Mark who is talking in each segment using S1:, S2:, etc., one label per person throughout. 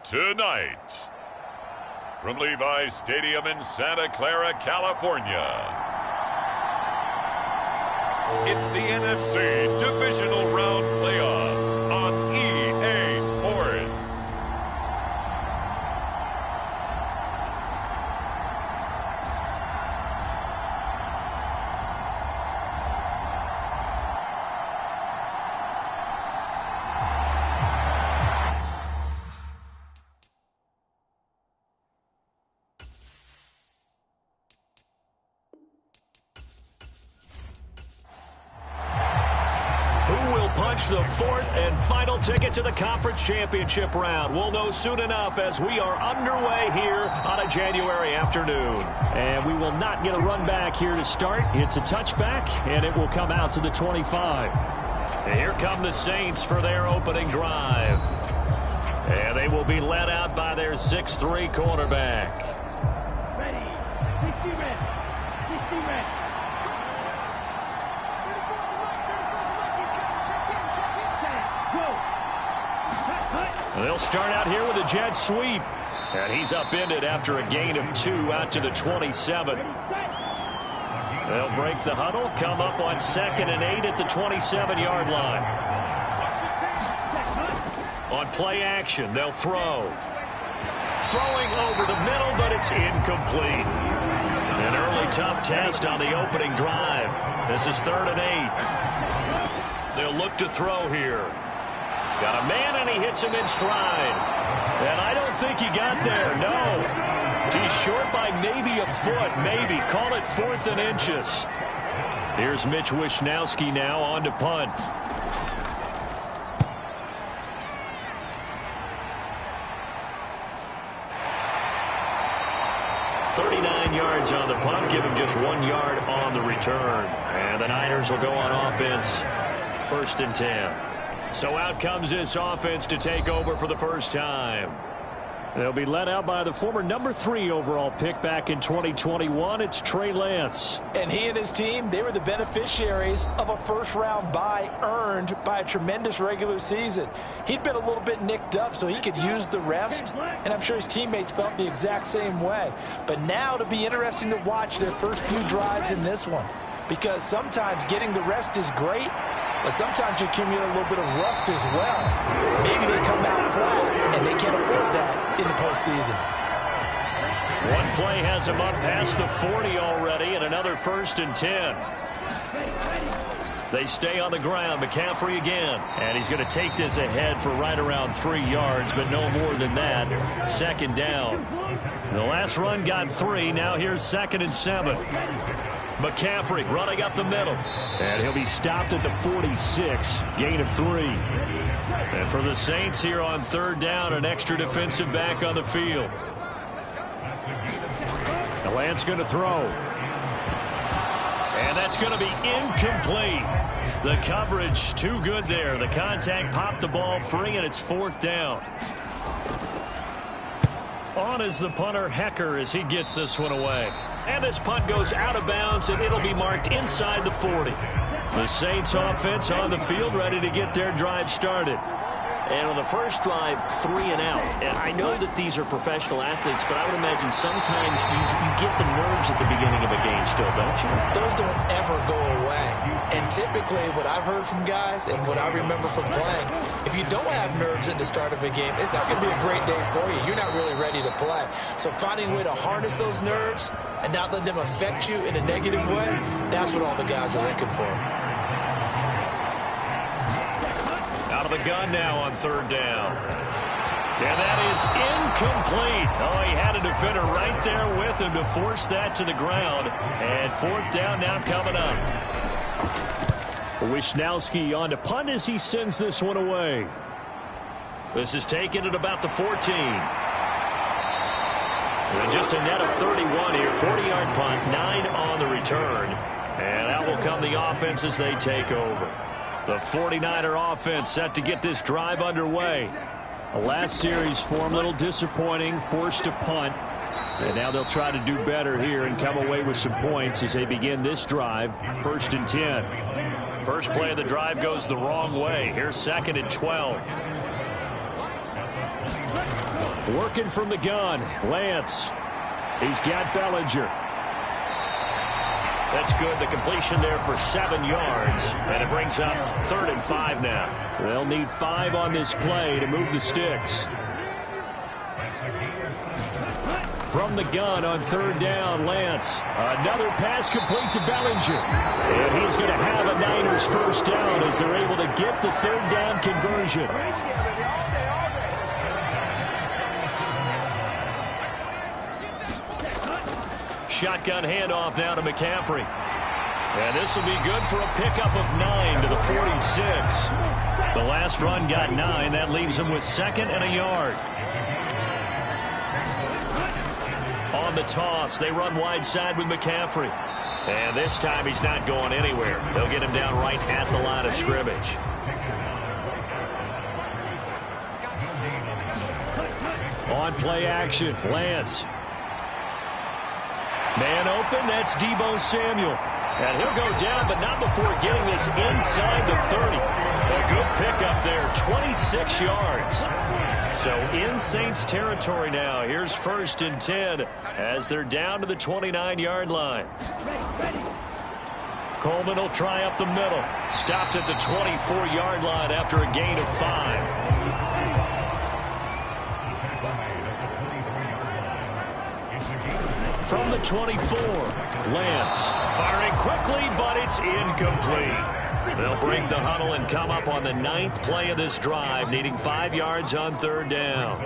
S1: Tonight, from Levi's Stadium in Santa Clara, California, it's the NFC Divisional Round Playoffs on EA Sports.
S2: The fourth and final ticket to the conference championship round. We'll know soon enough as we are underway here on a January afternoon. And we will not get a run back here to start. It's a touchback, and it will come out to the 25. And here come the Saints for their opening drive. And they will be led out by their 6'3" quarterback.
S3: Ready. 60 men. 60 men.
S2: They'll start out here with a jet sweep. And he's upended after a gain of 2 out to the 27. They'll break the huddle, come up on 2nd and 8 at the 27-yard line. On play action, they'll throw. Throwing over the middle, but it's incomplete. An early tough test on the opening drive. This is 3rd and 8. They'll look to throw here. Got a man, and he hits him in stride. And I don't think he got there, no. He's short by maybe a foot, maybe. Call it 4th and inches. Here's Mitch Wishnowski now on to punt. Yards on the punt, give him just 1 yard on the return. And the Niners will go on offense, 1st and 10. So out comes this offense to take over for the first time. They'll be led out by the former number 3 overall pick back in 2021. It's Trey Lance.
S4: And he and his team, they were the beneficiaries of a first-round bye earned by a tremendous regular season. He'd been a little bit nicked up, so he could use the rest, and I'm sure his teammates felt the exact same way. But now it'll be interesting to watch their first few drives in this one, because sometimes getting the rest is great, but sometimes you accumulate a little bit of rust as well. Maybe they come out flat, and they can't afford that in the postseason.
S2: One play has him up past the 40 already, and another 1st and 10. They stay on the ground. McCaffrey again. And he's going to take this ahead for right around 3 yards, but no more than that. 2nd down. The last run got 3. Now here's 2nd and 7. McCaffrey running up the middle. And he'll be stopped at the 46. Gain of 3. And for the Saints here on 3rd down, an extra defensive back on the field. The Lance going to throw. And that's going to be incomplete. The coverage too good there. The contact popped the ball free, and it's 4th down. On is the punter, Hecker, as he gets this one away. And this punt goes out of bounds, and it'll be marked inside the 40. The Saints offense on the field, ready to get their drive started.
S5: And on the first drive, 3 and out. And I know that these are professional athletes, but I would imagine sometimes you get the nerves at the beginning of a game still, don't you?
S4: Those don't ever go away. And typically what I've heard from guys and what I remember from playing, if you don't have nerves at the start of a game, it's not going to be a great day for you. You're not really ready to play. So finding a way to harness those nerves and not let them affect you in a negative way, that's what all the guys are looking for.
S2: Out of the gun now on 3rd down. And that is incomplete. Oh, he had a defender right there with him to force that to the ground. And 4th down now coming up. Wishnowski on to punt as he sends this one away. This is taken at about the 14. And just a net of 31 here. 40-yard punt, 9 on the return. And out will come the offense as they take over. The 49er offense set to get this drive underway. The last series for him, a little disappointing, forced to punt. And now they'll try to do better here and come away with some points as they begin this drive, 1st and 10. First play of the drive goes the wrong way. Here's 2nd and 12. Working from the gun, Lance. He's got Bellinger. That's good. The completion there for 7 yards. And it brings up 3rd and 5 now. They'll need 5 on this play to move the sticks. From the gun on 3rd down, Lance. Another pass complete to Bellinger. And he's going to have a Niners first down as they're able to get the 3rd down conversion. Shotgun handoff now to McCaffrey. And this will be good for a pickup of 9 to the 46. The last run got 9. That leaves him with 2nd and a yard. On the toss, they run wide side with McCaffrey. And this time he's not going anywhere. They'll get him down right at the line of scrimmage. On play action, Lance. Man open, that's Deebo Samuel. And he'll go down, but not before getting this inside the 30. A good pickup there, 26 yards. So in Saints territory now. Here's 1st and 10 as they're down to the 29-yard line. Coleman will try up the middle. Stopped at the 24-yard line after a gain of 5. From the 24, Lance firing quickly, but it's incomplete. They'll break the huddle and come up on the 9th play of this drive, needing 5 yards on 3rd down.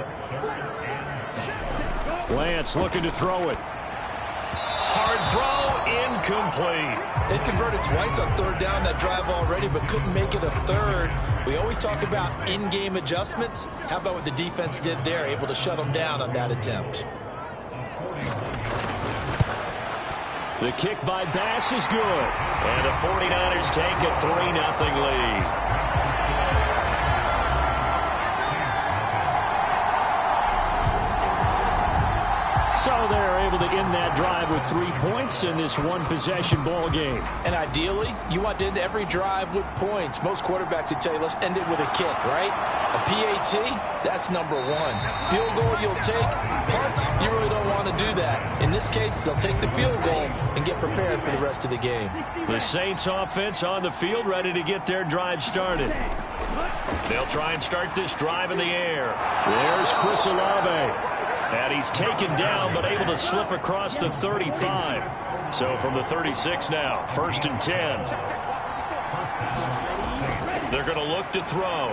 S2: Lance looking to throw it. Hard throw, incomplete.
S4: They converted twice on 3rd down that drive already, but couldn't make it a 3rd. We always talk about in-game adjustments. How about what the defense did there, able to shut them down on that attempt?
S2: The kick by Bass is good. And the 49ers take a 3-0 lead. So they're able to end that drive with 3 points in this one-possession ball game.
S4: And ideally, you want to end every drive with points. Most quarterbacks would tell you, let's end it with a kick, right? A PAT, that's number 1. Field goal you'll take. Punts, you really don't want to do that. In this case, they'll take the field goal and get prepared for the rest of the game.
S2: The Saints offense on the field, ready to get their drive started. They'll try and start this drive in the air. There's Chris Olave. And he's taken down, but able to slip across the 35. So from the 36 now, 1st and 10. They're going to look to throw.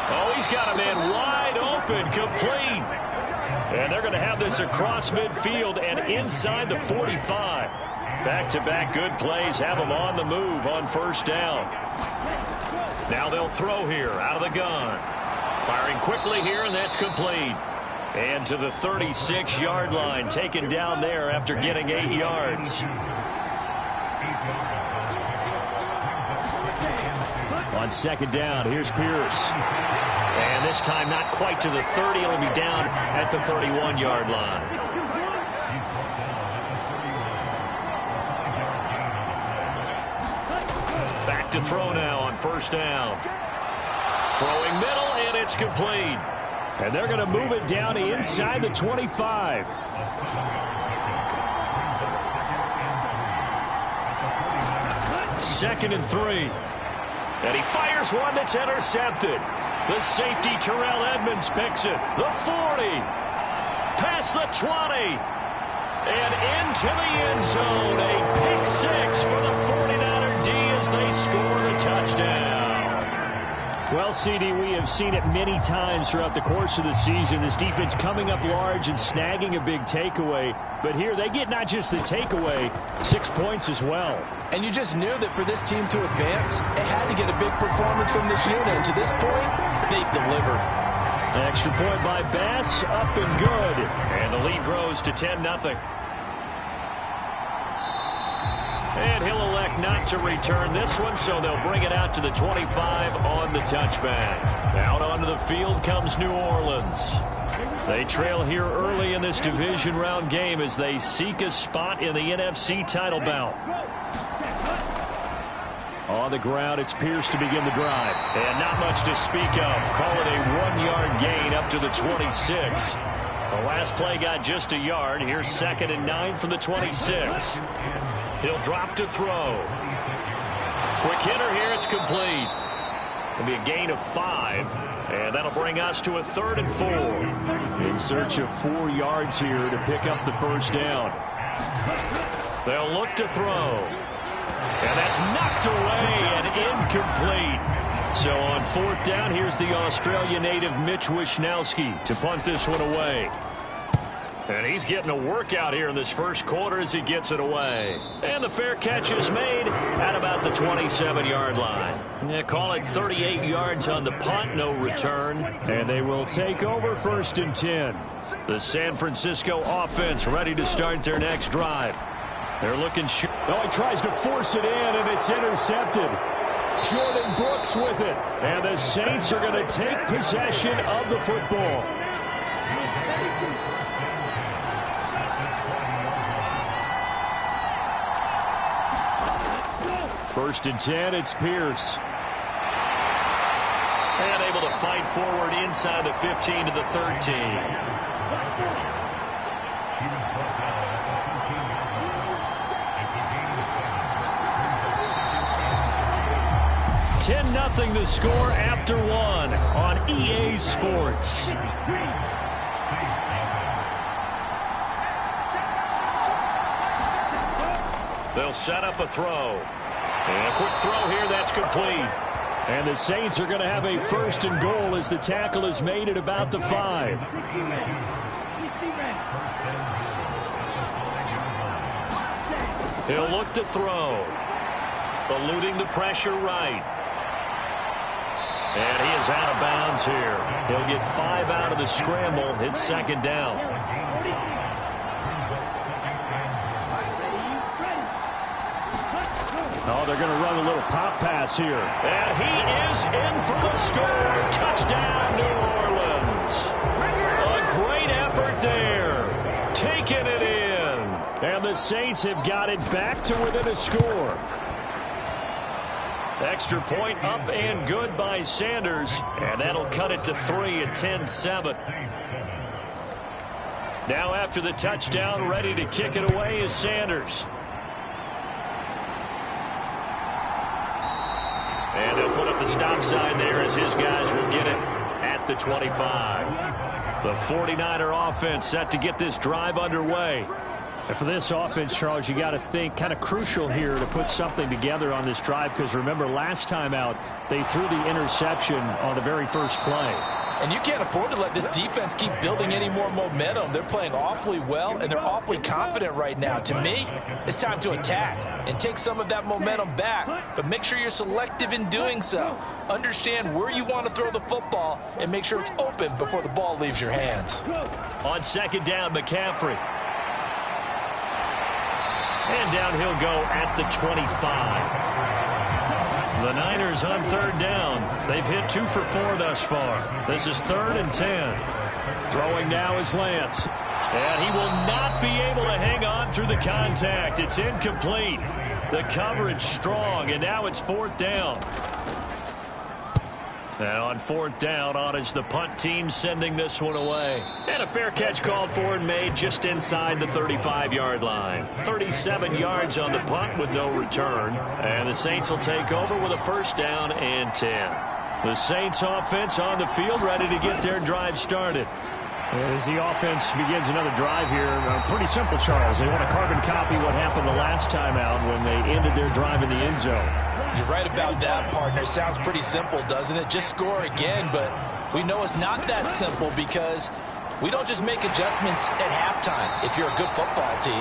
S2: Oh, he's got a man wide open, complete. And they're going to have this across midfield and inside the 45. Back-to-back good plays have them on the move on 1st down. Now they'll throw here out of the gun. Firing quickly here, and that's complete. And to the 36-yard line, taken down there after getting 8 yards. On 2nd down, here's Pierce. And this time not quite to the 30. It'll be down at the 31-yard line. Back to throw now on 1st down. Throwing middle, and it's complete. And they're going to move it down to inside the 25. Second and 3. And he fires one that's intercepted. The safety, Terrell Edmonds, picks it. The 40. Past the 20. And into the end zone. A pick 6 for the 49er D as they score the touchdown. Well, CD, we have seen it many times throughout the course of the season. This defense coming up large and snagging a big takeaway. But here they get not just the takeaway, 6 points as well.
S4: And you just knew that for this team to advance, it had to get a big performance from this unit. And to this point, they've delivered.
S2: An extra point by Bass, up and good. And the lead grows to 10-0. And he'll elect not to return this one, so they'll bring it out to the 25 on the touchback. Out onto the field comes New Orleans. They trail here early in this division round game as they seek a spot in the NFC title bout. On the ground, it's Pierce to begin the drive. And not much to speak of. Call it a 1-yard gain up to the 26. The last play got just a yard. Here's 2nd and 9 from the 26. He'll drop to throw. Quick hitter here. It's complete. It'll be a gain of 5. And that'll bring us to a 3rd and 4.
S6: In search of 4 yards here to pick up the first down.
S2: They'll look to throw. And that's knocked away and incomplete. So on 4th down, here's the Australia native Mitch Wishnowsky to punt this one away. And he's getting a workout here in this first quarter as he gets it away. And the fair catch is made at about the 27-yard line. Yeah, call it 38 yards on the punt, no return.
S6: And they will take over 1st and 10.
S2: The San Francisco offense ready to start their next drive. They're looking short.
S6: Oh, he tries to force it in, and it's intercepted. Jordan Brooks with it. And the Saints are going to take possession of the football. First and 10, it's Pierce.
S2: And able to fight forward inside the 15 to the 13. 10-0 the score after 1 on EA Sports. They'll set up a throw. And a quick throw here, that's complete.
S6: And the Saints are going to have a 1st and goal as the tackle is made at about the 5.
S2: He'll look to throw. Eluding the pressure right. And he is out of bounds here. He'll get 5 out of the scramble. It's 2nd down.
S6: Oh, they're going to run a little pop pass here.
S2: And he is in for the score. Touchdown, New Orleans. A great effort there. Taking it in.
S6: And the Saints have got it back to within a score.
S2: Extra point up and good by Sanders. And that'll cut it to 3 at 10-7. Now after the touchdown, ready to kick it away is Sanders. And they'll put up the stop sign there as his guys will get it at the 25. The 49er offense set to get this drive underway.
S6: And for this offense, Charles, you got to think kind of crucial here to put something together on this drive, because remember last time out they threw the interception on the very first play.
S4: And you can't afford to let this defense keep building any more momentum. They're playing awfully well, and they're awfully confident right now. To me, it's time to attack and take some of that momentum back, but make sure you're selective in doing so. Understand where you want to throw the football and make sure it's open before the ball leaves your hands.
S2: On 2nd down, McCaffrey. And down he'll go at the 25. The Niners on 3rd down. They've hit 2 for 4 thus far. This is 3rd and 10.
S6: Throwing now is Lance.
S2: And he will not be able to hang on through the contact. It's incomplete. The coverage strong, and now it's 4th down. Now on 4th down, on is the punt team sending this one away. And a fair catch called for and made just inside the 35-yard line. 37 yards on the punt with no return. And the Saints will take over with a 1st down and 10. The Saints offense on the field ready to get their drive started.
S6: As the offense begins another drive here, pretty simple, Charles. They want to carbon copy what happened the last time out when they ended their drive in the end zone.
S4: You're right about that, partner. Sounds pretty simple, doesn't it? Just score again, but we know it's not that simple because we don't just make adjustments at halftime if you're a good football team.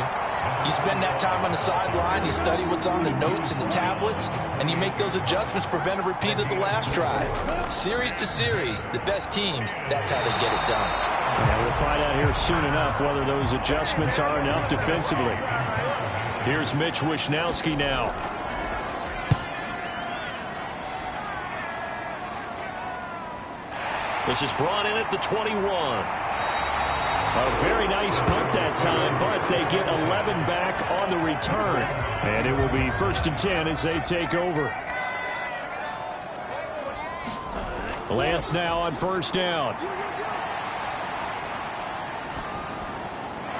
S4: You spend that time on the sideline, you study what's on the notes and the tablets, and you make those adjustments, prevent a repeat of the last drive. Series to series, the best teams, that's how they get it done.
S6: And we'll find out here soon enough whether those adjustments are enough defensively.
S2: Here's Mitch Wishnowsky now. This is brought in at the 21.
S6: A very nice punt that time, but they get 11 back on the return. And it will be 1st and 10 as they take over. Lance now on 1st down.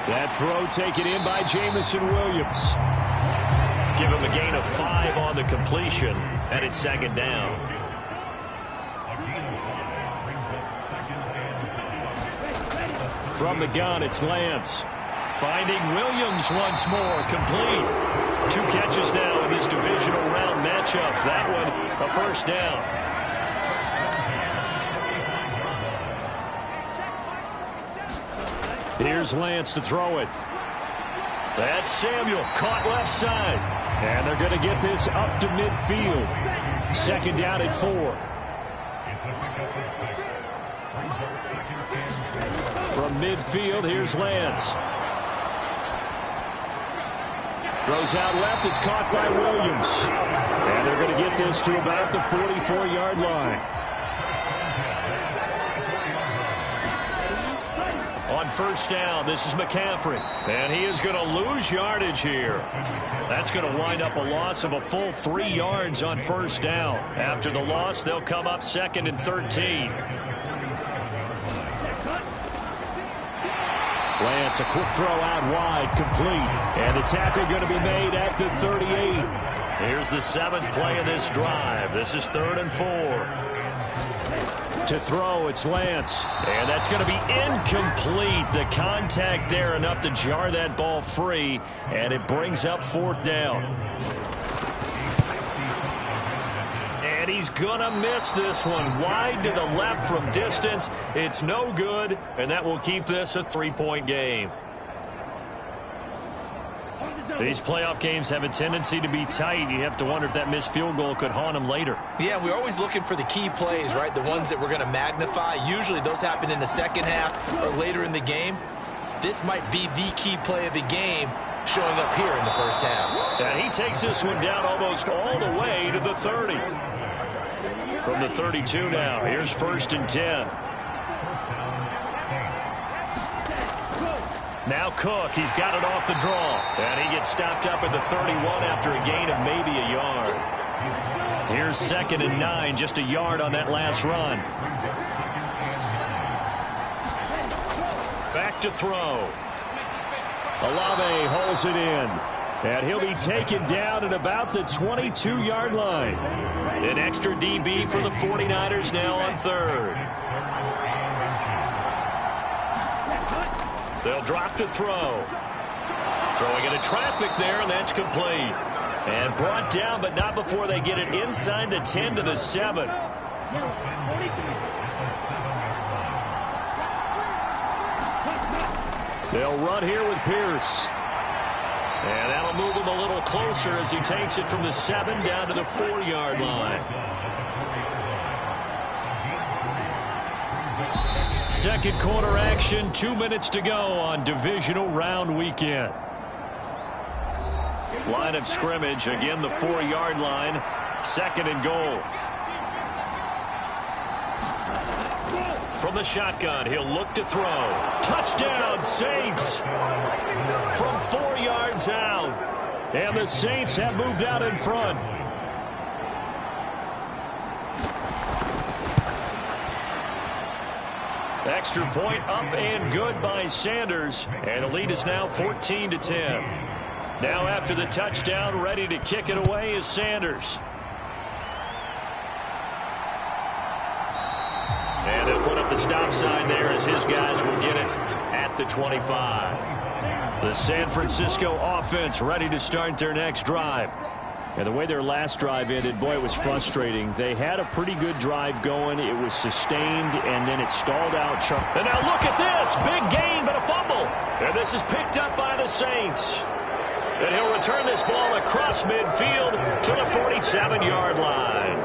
S6: That throw taken in by Jamison Williams.
S2: Give him a gain of 5 on the completion, and it's second down.
S6: From the gun, it's Lance.
S2: Finding Williams once more, complete. 2 catches now in this divisional round matchup. That one, a first down.
S6: Here's Lance to throw it.
S2: That's Samuel, caught left side.
S6: And they're going to get this up to midfield. Second down at 4. From midfield, here's Lance. Throws out left, it's caught by Williams. And they're going to get this to about the 44-yard line.
S2: On first down, this is McCaffrey. And he is going to lose yardage here. That's going to wind up a loss of a full 3 yards on first down. After the loss, they'll come up second and 13.
S6: Lance, a quick throw out wide, complete. And the tackle going to be made at the 38.
S2: Here's the 7th play of this drive. This is 3rd and 4.
S6: To throw, it's Lance.
S2: And that's going to be incomplete. The contact there enough to jar that ball free, and it brings up 4th down. And he's going to miss this one. Wide to the left from distance. It's no good, and that will keep this a 3-point game. These playoff games have a tendency to be tight. You have to wonder if that missed field goal could haunt them later.
S4: Yeah, we're always looking for the key plays, right? The ones that we're going to magnify. Usually those happen in the second half or later in the game. This might be the key play of the game showing up here in the first half.
S2: And he takes this one down almost all the way to the 30. From the 32 now, here's 1st and 10. Now Cook, he's got it off the draw. And he gets stopped up at the 31 after a gain of maybe a yard. Here's 2nd and 9, just a yard on that last run. Back to throw.
S6: Olave holds it in. And he'll be taken down at about the 22-yard line.
S2: An extra DB for the 49ers now on 3rd. They'll drop to throw. Throwing into traffic there, and that's complete. And brought down, but not before they get it inside the 10 to the 7.
S6: They'll run here with Pierce.
S2: And that'll move him a little closer as he takes it from the 7 down to the 4-yard line.
S6: Second quarter action, 2 minutes to go on divisional round weekend.
S2: Line of scrimmage, again the 4-yard line, 2nd and goal. From the shotgun, he'll look to throw. Touchdown, Saints! From 4 yards out.
S6: And the Saints have moved out in front.
S2: Extra point up and good by Sanders. And the lead is now 14-10. Now after the touchdown, ready to kick it away is Sanders. And they'll put up the stop sign there as his guys will get it at the 25. The San Francisco offense ready to start their next drive.
S6: And the way their last drive ended, boy, it was frustrating. They had a pretty good drive going. It was sustained, and then it stalled out.
S2: And now look at this. Big gain, but a fumble. And this is picked up by the Saints. And he'll return this ball across midfield to the 47-yard line.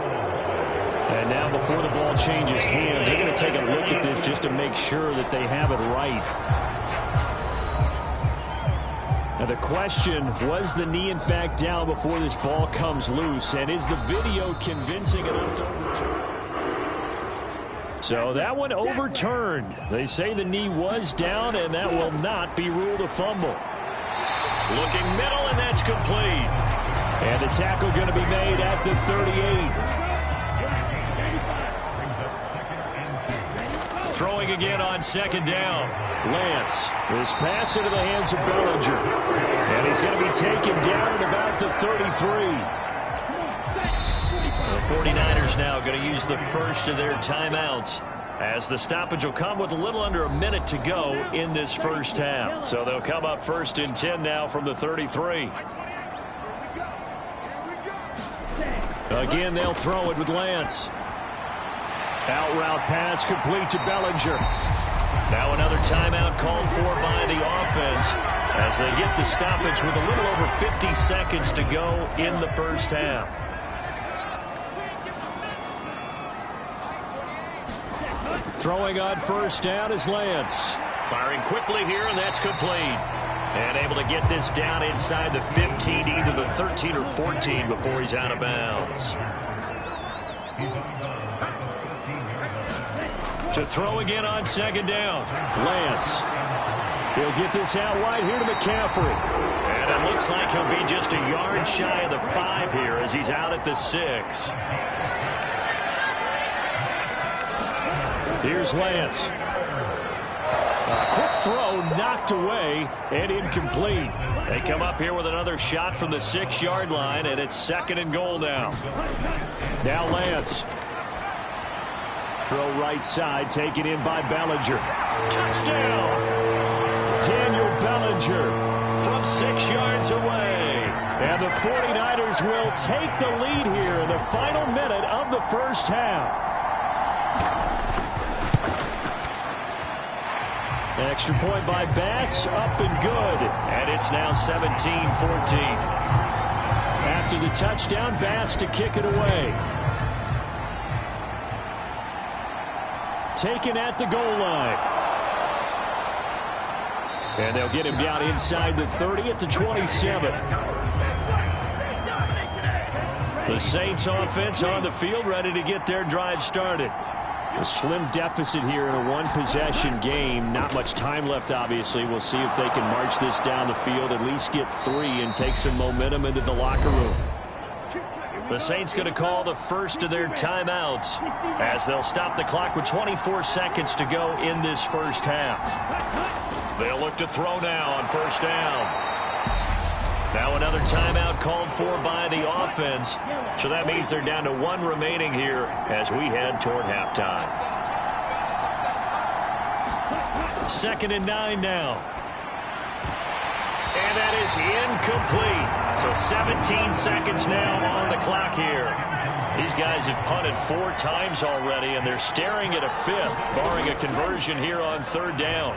S6: And now before the ball changes hands, they're going to take a look at this just to make sure that they have it right. Now the question, was the knee in fact down before this ball comes loose? And is the video convincing enough to overturn? So that one overturned. They say the knee was down, and that will not be ruled a fumble.
S2: Looking middle, and that's complete.
S6: And the tackle going to be made at the 38.
S2: Throwing again on second down. Lance. This pass into the hands of Bellinger. And he's going to be taken down at about the 33. The 49ers now going to use the first of their timeouts, as the stoppage will come with a little under a minute to go in this first half. So they'll come up 1st and 10 now from the 33. Again, they'll throw it with Lance. Out route pass complete to Bellinger. Now another timeout called for by the offense as they get the stoppage with a little over 50 seconds to go in the first half. Throwing on first down is Lance. Firing quickly here, and that's complete. And able to get this down inside the 15, either the 13 or 14 before he's out of bounds. To throw again on second down. Lance. He'll get this out wide here to McCaffrey. And it looks like he'll be just a yard shy of the 5 here as he's out at the 6. Here's Lance. A quick throw knocked away and incomplete. They come up here with another shot from the 6-yard line, and it's 2nd and goal now. Now Lance. Throw right side, taken in by Bellinger. Touchdown! Daniel Bellinger from 6 yards away. And the 49ers will take the lead here in the final minute of the first half. Extra point by Bass, up and good. And it's now 17-14. After the touchdown, Bass to kick it away. Taken at the goal line. And they'll get him down inside the 30 at the 27. The Saints offense on the field, ready to get their drive started. A slim deficit here in a one-possession game. Not much time left, obviously. We'll see if they can march this down the field, at least get 3 and take some momentum into the locker room. The Saints going to call the first of their timeouts as they'll stop the clock with 24 seconds to go in this first half. They'll look to throw now on first down. Now another timeout called for by the offense. So that means they're down to 1 remaining here as we head toward halftime. 2nd and 9 now. And that is incomplete. So 17 seconds now on the clock here. These guys have punted 4 times already, and they're staring at a 5th, barring a conversion here on 3rd down.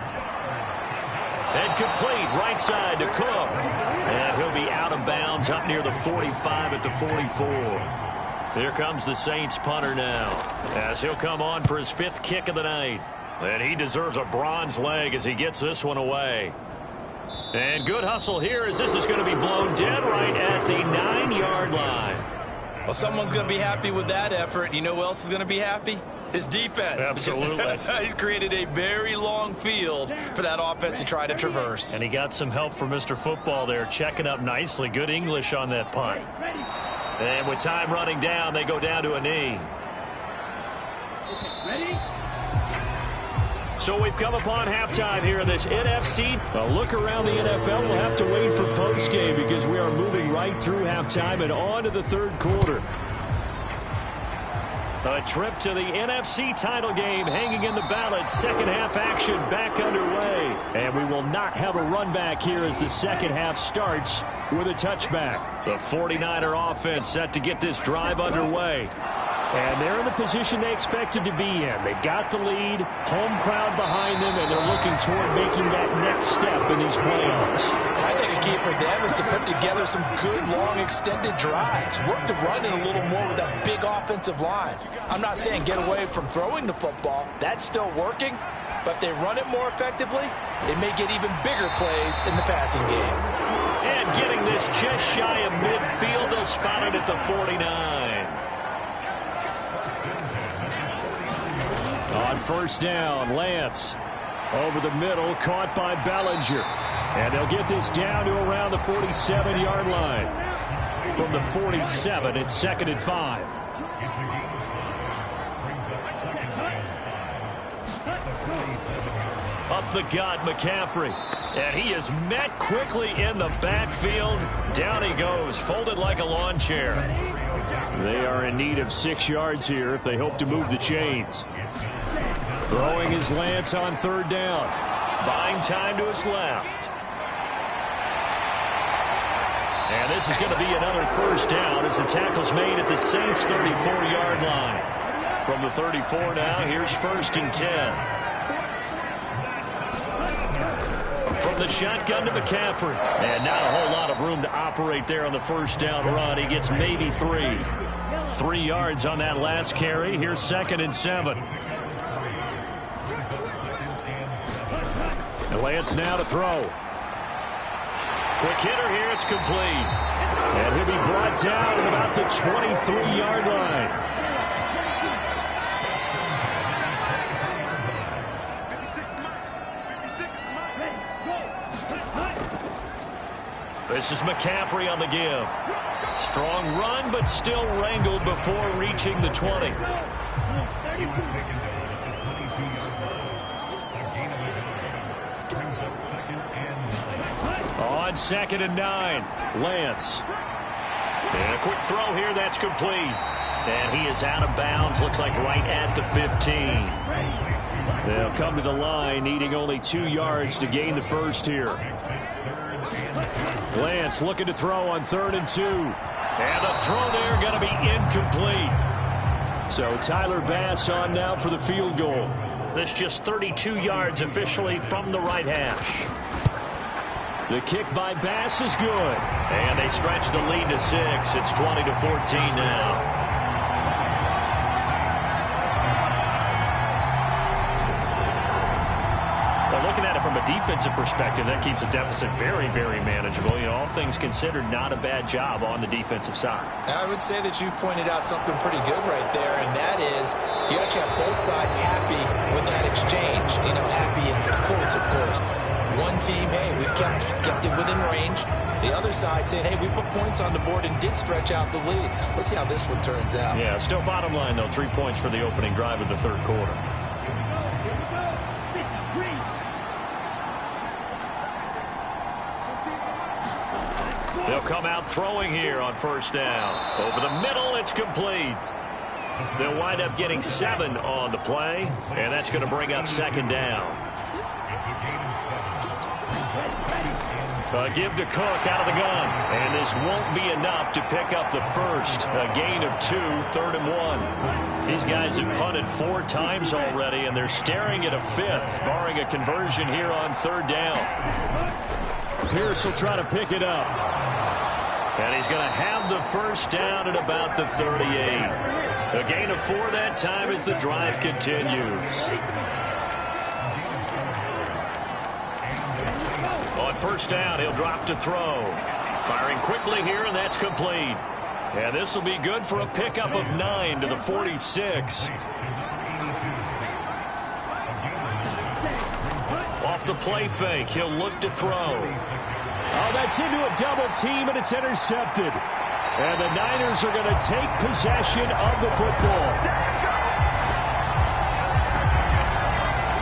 S2: And complete, right side to Cook. And he'll be out of bounds up near the 45 at the 44. Here comes the Saints punter now, as he'll come on for his 5th kick of the night. And he deserves a bronze leg as he gets this one away. And good hustle here as this is going to be blown dead right at the 9-yard line.
S4: Well, someone's going to be happy with that effort. You know who else is going to be happy? His defense.
S2: Absolutely.
S4: He's created a very long field for that offense to try to traverse.
S2: And he got some help from Mr. Football there, checking up nicely. Good English on that punt. And with time running down, they go down to a knee.
S3: Ready?
S2: So we've come upon halftime here in this NFC. A look around the NFL. We'll have to wait for postgame because we are moving right through halftime and on to the 3rd quarter. A trip to the NFC title game hanging in the balance. 2nd half action back underway. And we will not have a run back here as the 2nd half starts with a touchback. The 49er offense set to get this drive underway. And they're in the position they expected to be in. They've got the lead, home crowd behind them, and they're looking toward making that next step in these playoffs.
S4: I think a key for them is to put together some good, long, extended drives. Work to run it a little more with that big offensive line. I'm not saying get away from throwing the football. That's still working. But if they run it more effectively, they may get even bigger plays in the passing game.
S2: And getting this just shy of midfield, they'll spot it at the 49. On first down, Lance over the middle, caught by Bellinger. And they'll get this down to around the 47-yard line. From the 47, it's 2nd and 5. Up the gut, McCaffrey. And he is met quickly in the backfield. Down he goes, folded like a lawn chair.
S6: They are in need of 6 yards here if they hope to move the chains. Throwing his Lance on 3rd down.
S2: Buying time to his left. And this is going to be another 1st down as the tackle's made at the Saints' 34-yard line. From the 34 now, here's 1st and 10. From the shotgun to McCaffrey. And not a whole lot of room to operate there on the 1st down run. He gets maybe 3. 3 yards on that last carry. Here's 2nd and 7.
S6: And Lance now to throw.
S2: Quick hitter here. It's complete.
S6: And he'll be brought down at about the 23-yard line.
S2: This is McCaffrey on the give. Strong run, but still wrangled before reaching the 20. On 2nd and 9, Lance. And a quick throw here, that's complete. And he is out of bounds, looks like right at the 15.
S6: They'll come to the line, needing only 2 yards to gain the 1st here. Lance looking to throw on 3rd and 2.
S2: And the throw there going to be incomplete.
S6: So Tyler Bass on now for the field goal.
S2: This just 32 yards officially from the right hash.
S6: The kick by Bass is good.
S2: And they stretch the lead to 6. It's 20-14 now. Looking at it from a defensive perspective, that keeps the deficit very, very manageable. You know, all things considered, not a bad job on the defensive side.
S4: I would say that you've pointed out something pretty good right there, and that is you actually have both sides happy with that exchange. You know, happy in quotes, of course. One team, hey, we've kept it within range. The other side saying, hey, we put points on the board and did stretch out the lead. Let's see how this one turns out.
S2: Yeah, still bottom line, though, 3 points for the opening drive of the 3rd quarter. They'll come out throwing here on 1st down. Over the middle, it's complete. They'll wind up getting 7 on the play, and that's going to bring up 2nd down. Give to Cook out of the gun, and this won't be enough to pick up the 1st. A gain of 2, 3rd and 1. These guys have punted 4 times already, and they're staring at a 5th, barring a conversion here on 3rd down.
S6: Pierce will try to pick it up.
S2: And he's going to have the 1st down at about the 38. A gain of 4 that time as the drive continues. On 1st down, he'll drop to throw. Firing quickly here, and that's complete. And this will be good for a pickup of 9 to the 46. Off the play fake, he'll look to throw.
S6: Oh, that's into a double team, and it's intercepted. And the Niners are going to take possession of the football.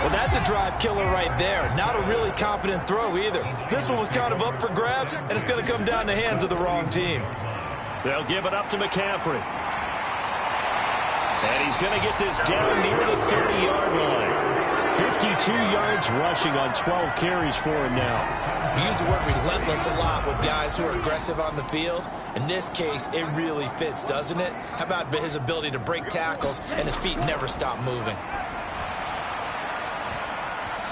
S4: Well, that's a drive killer right there. Not a really confident throw either. This one was kind of up for grabs, and it's going to come down the hands of the wrong team.
S2: They'll give it up to McCaffrey. And he's going to get this down near the 30-yard line.
S6: 52 yards rushing on 12 carries for him now.
S4: We use the word relentless a lot with guys who are aggressive on the field. In this case, it really fits, doesn't it? How about his ability to break tackles and his feet never stop moving?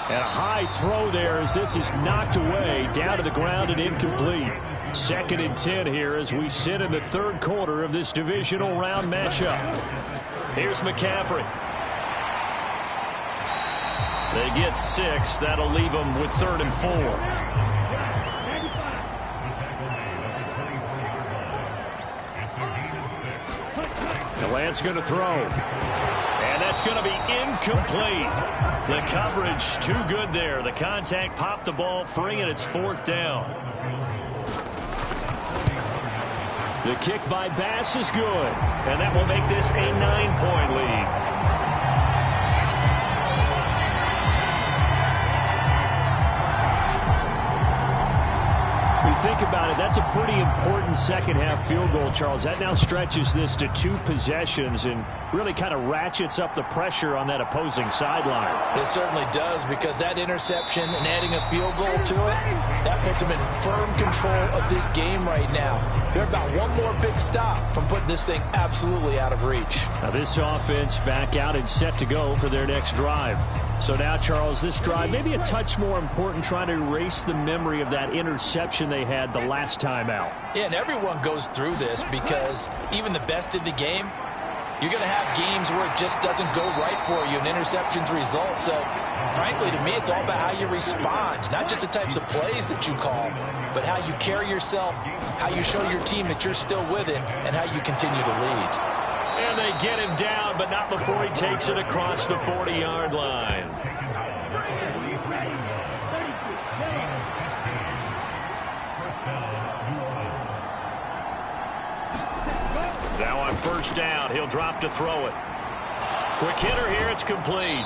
S6: And a high throw there as this is knocked away, down to the ground and incomplete. 2nd and 10 here as we sit in the 3rd quarter of this divisional round matchup.
S2: Here's McCaffrey. They get 6. That'll leave them with 3rd and 4.
S6: And Lance going to throw.
S2: And that's going to be incomplete. The coverage too good there. The contact popped the ball free, and it's 4th down.
S6: The kick by Bass is good.
S2: And that will make this a 9-point lead.
S6: think about it, that's a pretty important second-half field goal, Charles. That now stretches this to 2 possessions and really kind of ratchets up the pressure on that opposing sideline.
S4: It certainly does, because that interception and adding a field goal to it, that puts them in firm control of this game right now. They're about one more big stop from putting this thing absolutely out of reach.
S6: Now this offense back out and set to go for their next drive. So now, Charles, this drive maybe a touch more important, trying to erase the memory of that interception they had the last time out.
S4: Yeah, and everyone goes through this, because even the best in the game, you're going to have games where it just doesn't go right for you and interceptions result. So, frankly, to me, it's all about how you respond, not just the types of plays that you call, but how you carry yourself, how you show your team that you're still with it, and how you continue to lead.
S2: And they get him down, but not before he takes it across the 40-yard line. Now on first down, he'll drop to throw it. Quick hitter here, it's complete.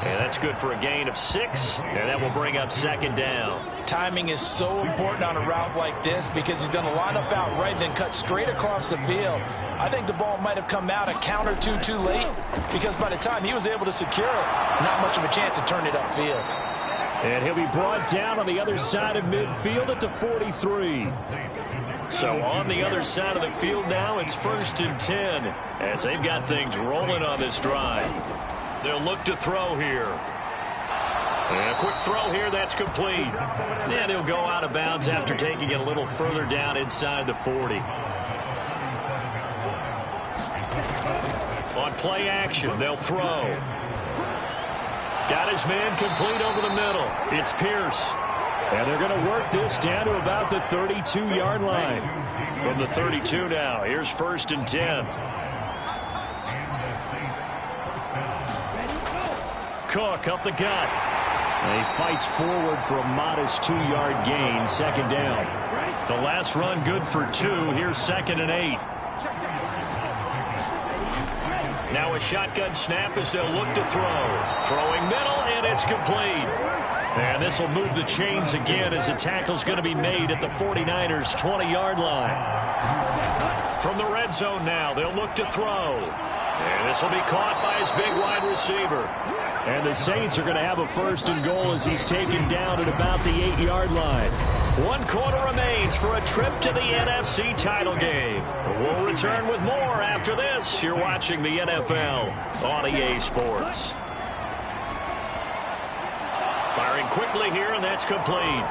S2: And that's good for a gain of 6, and that will bring up second down.
S4: Timing is so important on a route like this, because he's going to line up out right and then cut straight across the field. I think the ball might have come out a count or two too late, because by the time he was able to secure it, not much of a chance to turn it upfield.
S6: And he'll be brought down on the other side of midfield at the 43.
S2: So on the other side of the field now, it's 1st and 10, as they've got things rolling on this drive. They'll look to throw here. And a quick throw here, that's complete. And he'll go out of bounds after taking it a little further down inside the 40. On play action, they'll throw. Got his man complete over the middle. It's Pierce.
S6: And they're going to work this down to about the 32-yard line.
S2: From the 32 now, here's 1st and 10. Cook up the gut.
S6: And he fights forward for a modest 2-yard gain, second down.
S2: The last run good for 2. Here's 2nd and 8. Now a shotgun snap as they'll look to throw. Throwing middle, and it's complete. And this will move the chains again, as the tackle's going to be made at the 49ers' 20-yard line. From the red zone now, they'll look to throw. And this will be caught by his big wide receiver.
S6: And the Saints are going to have a 1st and goal as he's taken down at about the 8-yard line.
S2: 1 quarter remains for a trip to the NFC title game. We'll return with more after this. You're watching the NFL on EA Sports. Firing quickly here, and that's complete.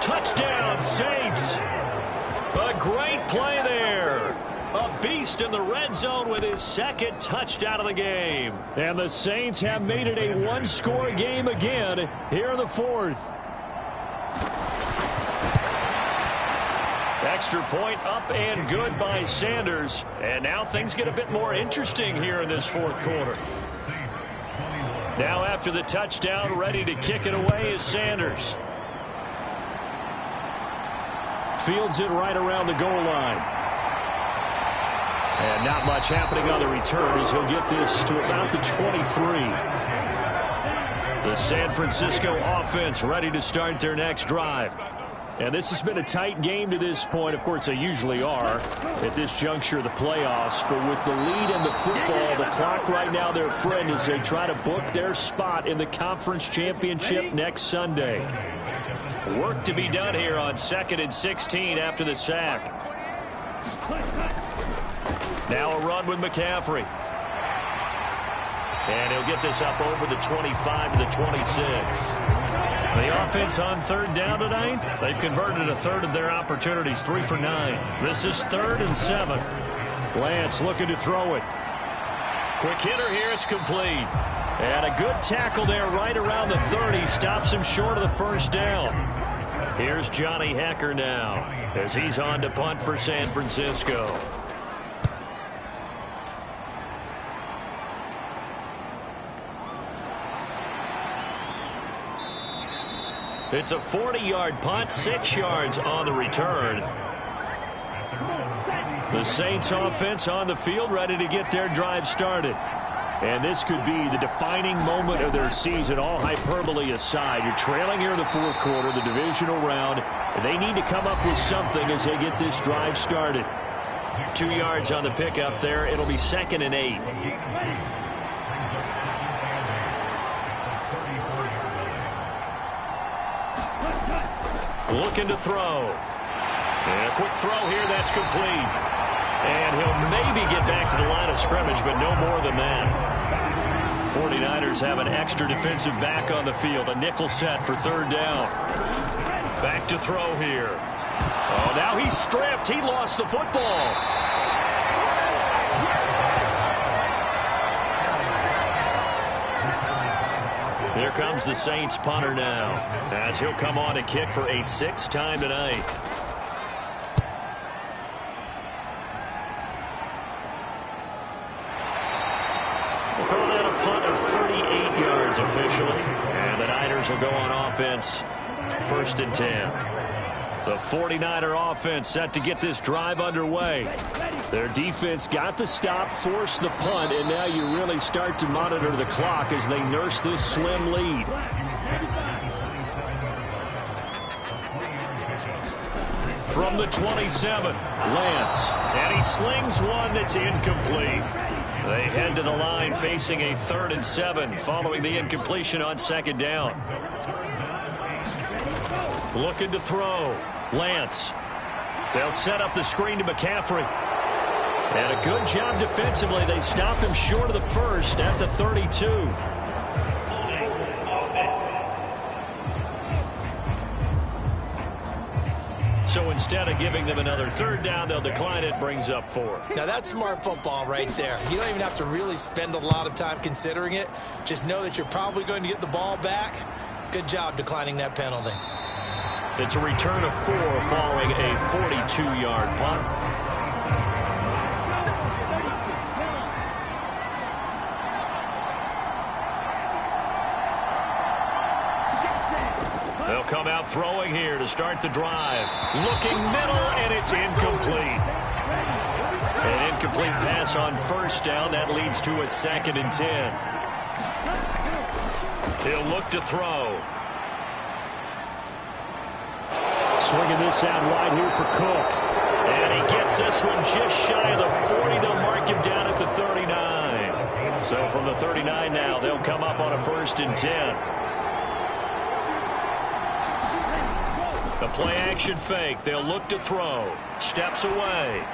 S2: Touchdown, Saints. A great play there. A beast in the red zone with his 2nd touchdown of the game.
S6: And the Saints have made it a 1-score game again here in the 4th.
S2: Extra point up and good by Sanders. And now things get a bit more interesting here in this 4th quarter. Now after the touchdown, ready to kick it away is Sanders.
S6: Fields it right around the goal line. And not much happening on the return as he'll get this to about the 23.
S2: The San Francisco offense ready to start their next drive.
S6: And this has been a tight game to this point. Of course, they usually are at this juncture of the playoffs. But with the lead in the football, the clock right now, their friend, as they try to book their spot in the conference championship next Sunday.
S2: Work to be done here on 2nd and 16 after the sack. Now a run with McCaffrey. And he'll get this up over the 25 to the 26. The offense on 3rd down tonight, they've converted a 1/3 of their opportunities, 3 for 9. This is 3rd and 7.
S6: Lance looking to throw it.
S2: Quick hitter here, it's complete. And a good tackle there right around the 30. Stops him short of the 1st down. Here's Johnny Hecker now as he's on to punt for San Francisco. It's a 40-yard punt, 6 yards on the return. The Saints offense on the field, ready to get their drive started.
S6: And this could be the defining moment of their season, all hyperbole aside. You're trailing here in the fourth quarter, the divisional round. And they need to come up with something as they get this drive started. 2 yards on the pickup there. It'll be 2nd and 8. Looking to throw. And a quick throw here, that's complete. And he'll maybe get back to the line of scrimmage, but no more than that. 49ers have an extra defensive back on the field. A nickel set for 3rd down. Back to throw here. Oh, now he's stripped. He lost the football. Here comes the Saints punter now, as he'll come on to kick for a 6th time tonight. We'll call that a punt of 38 yards officially, and the Niners will go on offense, 1st and 10. The 49er offense set to get this drive underway. Their defense got the stop, forced the punt, and now you really start to monitor the clock as they nurse this slim lead. From the 27, Lance, and he slings one that's incomplete. They head to the line facing a 3rd and 7 following the incompletion on 2nd down. Looking to throw. Lance. They'll set up the screen to McCaffrey. And a good job defensively. They stop him short of the first at the 32. So instead of giving them another 3rd down, they'll decline it. Brings up 4.
S4: Now that's smart football right there. You don't even have to really spend a lot of time considering it. Just know that you're probably going to get the ball back. Good job declining that penalty.
S6: It's a return of 4 following a 42-yard punt. They'll come out throwing here to start the drive. Looking middle, and it's incomplete. An incomplete pass on 1st down. That leads to a 2nd and 10. He'll look to throw. Swinging this out wide here for Cook. And he gets this one just shy of the 40. They'll mark him down at the 39. So from the 39 now, they'll come up on a 1st and 10. The play action fake. They'll look to throw. Steps away.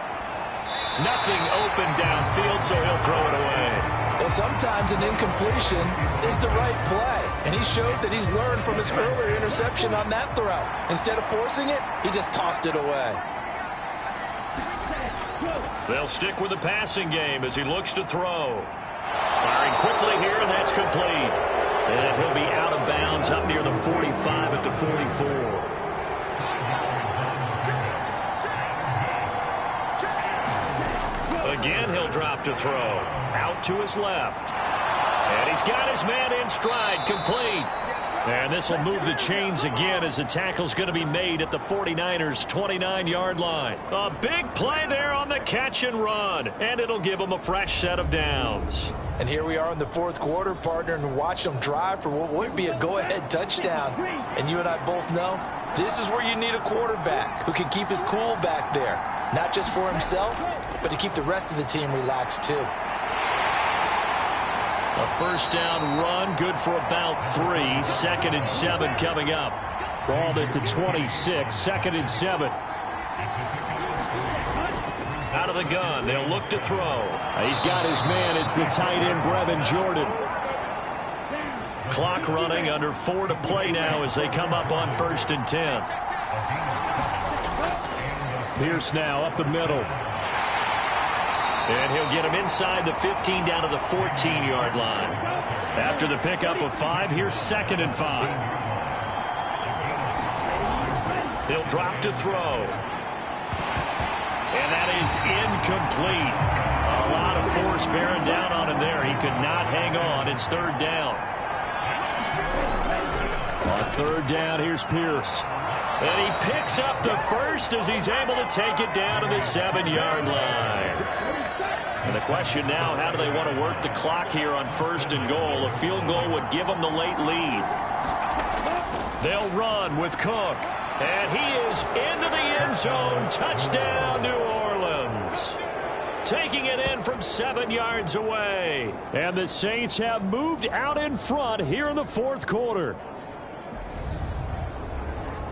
S6: Nothing open downfield, so he'll throw it away.
S4: Well, sometimes an incompletion is the right play. And he showed that he's learned from his earlier interception on that throw. Instead of forcing it, he just tossed it away.
S6: They'll stick with the passing game as he looks to throw. Firing quickly here, and that's complete. And he'll be out of bounds up near the 45 at the 44. Again, he'll drop to throw. Out to his left. And he's got his man in stride, complete. And this will move the chains again as the tackle's going to be made at the 49ers' 29-yard line. A big play there on the catch and run. And it'll give them a fresh set of downs.
S4: And here we are in the 4th quarter, partner, and watch them drive for what would be a go-ahead touchdown. And you and I both know this is where you need a quarterback who can keep his cool back there. Not just for himself, but to keep the rest of the team relaxed too.
S6: A 1st down run, good for about 3. 2nd and 7 coming up.
S2: Balled at the 26, 2nd and 7.
S6: Out of the gun, they'll look to throw.
S2: He's got his man. It's the tight end, Brevin Jordan.
S6: Clock running, under 4 to play now as they come up on 1st and 10.
S2: Pierce now up the middle.
S6: And he'll get him inside the 15 down to the 14-yard line. After the pickup of 5, here's 2nd and 5. He'll drop to throw. And that is incomplete. A lot of force bearing down on him there. He could not hang on. It's 3rd down.
S2: On 3rd down, here's Pierce.
S6: And he picks up the first as he's able to take it down to the 7-yard line.
S2: And the question now, how do they want to work the clock here on 1st and goal? A field goal would give them the late lead. They'll run with Cook. And he is into the end zone. Touchdown, New Orleans. Taking it in from 7 yards away.
S6: And the Saints have moved out in front here in the 4th quarter.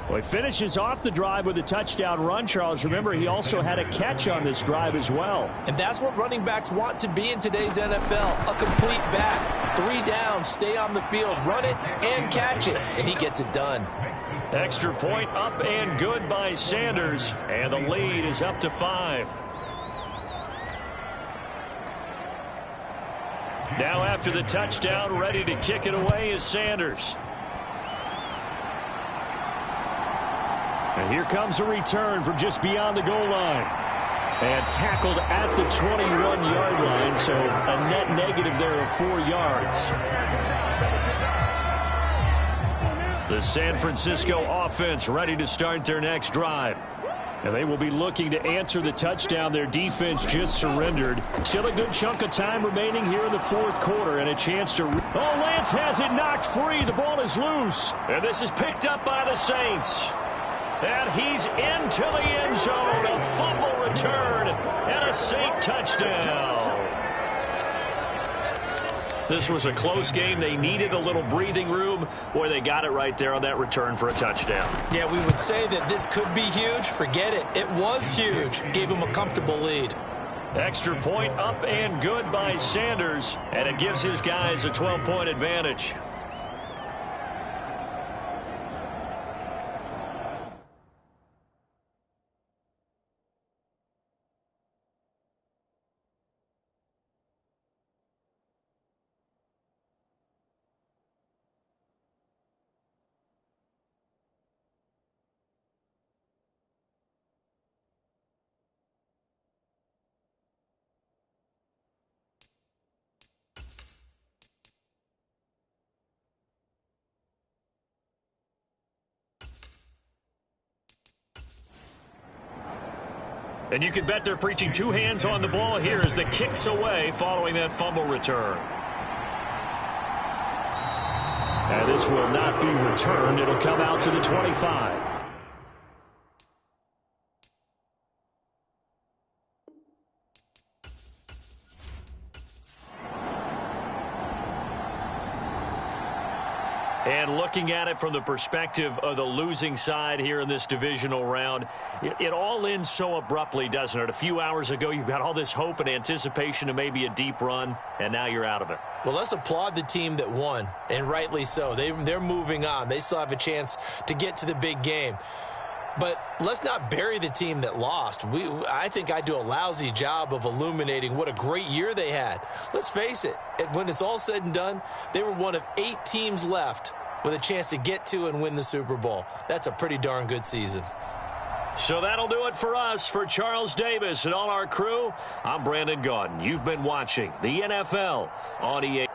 S6: Well, he finishes off the drive with a touchdown run, Charles. Remember, he also had a catch on this drive as well.
S4: And that's what running backs want to be in today's NFL. A complete back. 3 down, stay on the field, run it, and catch it. And he gets it done.
S2: Extra point up and good by Sanders. And the lead is up to 5. Now after the touchdown, ready to kick it away is Sanders. And here comes a return from just beyond the goal line. And tackled at the 21-yard line, so a net negative there of 4 yards. The San Francisco offense ready to start their next drive. And they will be looking to answer the touchdown their defense just surrendered. Still a good chunk of time remaining here in the 4th quarter and a chance to... Oh, Lance has it knocked free. The ball is loose. And this is picked up by the Saints. And he's into the end zone. A fumble return and a Saint touchdown. This was a close game. They needed a little breathing room. Boy, they got it right there on that return for a touchdown.
S4: Yeah, we would say that this could be huge. Forget it. It was huge. Gave him a comfortable lead.
S2: Extra point up and good by Sanders. And it gives his guys a 12-point advantage. And you can bet they're preaching 2 hands on the ball here as the kick's away following that fumble return. And this will not be returned. It'll come out to the 25. And looking at it from the perspective of the losing side here in this divisional round, it all ends so abruptly, doesn't it? A few hours ago, you've got all this hope and anticipation of maybe a deep run, and now you're out of it.
S4: Well, let's applaud the team that won, and rightly so. They're moving on. They still have a chance to get to the big game. But let's not bury the team that lost. I think I do a lousy job of illuminating what a great year they had. Let's face it, when it's all said and done, they were one of 8 teams left with a chance to get to and win the Super Bowl. That's a pretty darn good season.
S2: So that'll do it for us. For Charles Davis and all our crew, I'm Brandon Gaudin. You've been watching the NFL on EA.